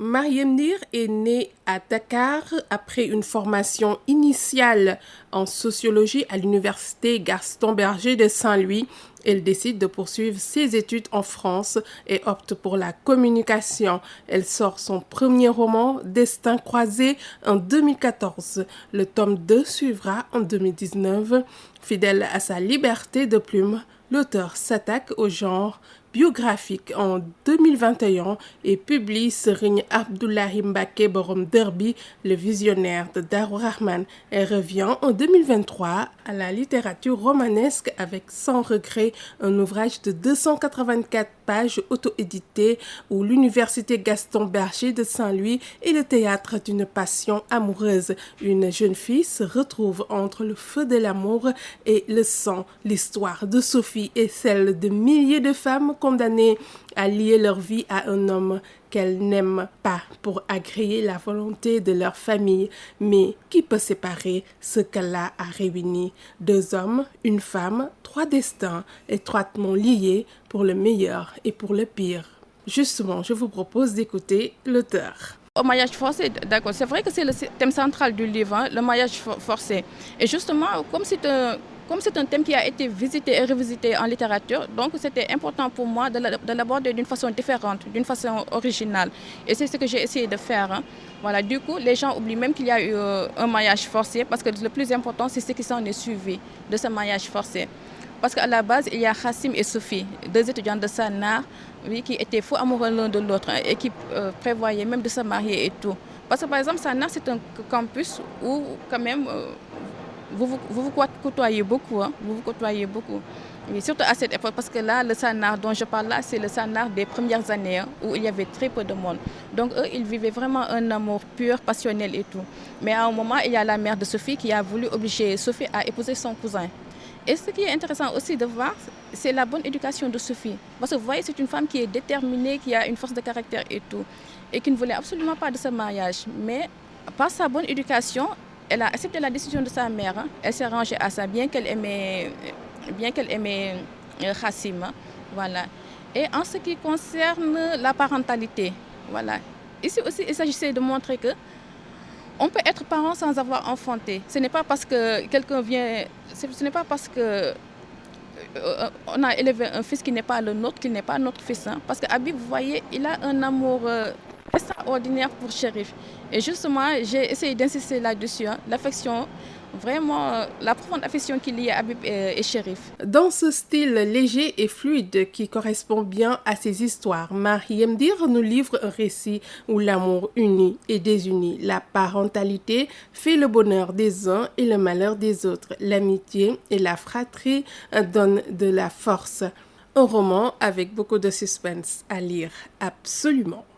Mariam Ndir est née à Dakar après une formation initiale en sociologie à l'université Gaston Berger de Saint-Louis. Elle décide de poursuivre ses études en France et opte pour la communication. Elle sort son premier roman, Destin croisé, en 2014. Le tome 2 suivra en 2019. Fidèle à sa liberté de plume, l'auteur s'attaque au genre biographique en 2021 et publie Serigne Abdoulaye Mbacké Borom Derby, le visionnaire de Darou Rahman. Elle revient en 2023 à la littérature romanesque avec Sans regret, un ouvrage de 284 pages auto-édité où l'université Gaston Berger de Saint-Louis est le théâtre d'une passion amoureuse. Une jeune fille se retrouve entre le feu de l'amour et le sang. L'histoire de Sophie est celle de milliers de femmes condamnées à lier leur vie à un homme qu'elles n'aiment pas pour agréer la volonté de leur famille. Mais qui peut séparer ce qu'Allah a réuni? Deux hommes, une femme, trois destins étroitement liés pour le meilleur et pour le pire. Justement, je vous propose d'écouter l'auteur. Au mariage forcé, d'accord, c'est vrai que c'est le thème central du livre, hein, le mariage forcé. Et justement, comme c'est un thème qui a été visité et revisité en littérature, donc c'était important pour moi de l'aborder d'une façon différente, d'une façon originale. Et c'est ce que j'ai essayé de faire. Hein. Voilà, du coup, les gens oublient même qu'il y a eu un mariage forcé, parce que le plus important, c'est ce qui s'en est suivi de ce mariage forcé. Parce qu'à la base, il y a Khassim et Sophie, deux étudiants de Sanar, oui, qui étaient fous amoureux l'un de l'autre, hein, et qui prévoyaient même de se marier et tout. Parce que par exemple, Sanar, c'est un campus où quand même vous côtoyez beaucoup, hein, vous côtoyez beaucoup. Oui, surtout à cette époque, parce que là, le Sanar dont je parle là, c'est le Sanar des premières années, hein, où il y avait très peu de monde. Donc eux, ils vivaient vraiment un amour pur, passionnel et tout. Mais à un moment, il y a la mère de Sophie qui a voulu obliger Sophie à épouser son cousin. Et ce qui est intéressant aussi de voir, c'est la bonne éducation de Sophie. Parce que vous voyez, c'est une femme qui est déterminée, qui a une force de caractère et tout, et qui ne voulait absolument pas de ce mariage. Mais par sa bonne éducation, elle a accepté la décision de sa mère. Hein. Elle s'est rangée à ça, bien qu'elle aimait Khassim. Hein. Voilà. Et en ce qui concerne la parentalité, voilà. Ici aussi, il s'agissait de montrer que on peut être parent sans avoir enfanté. Ce n'est pas parce que quelqu'un vient, ce n'est pas parce que on a élevé un fils qui n'est pas le nôtre, qu'il n'est pas notre fils. Hein. Parce que Habib, vous voyez, il a un amour extraordinaire pour Chérif. Et justement, j'ai essayé d'insister là-dessus, hein, l'affection, vraiment la profonde affection qu'il y a à Habib et Chérif. Dans ce style léger et fluide qui correspond bien à ses histoires, Mariam Ndir nous livre un récit où l'amour unit et désunit, la parentalité fait le bonheur des uns et le malheur des autres, l'amitié et la fratrie donnent de la force. Un roman avec beaucoup de suspense à lire, absolument.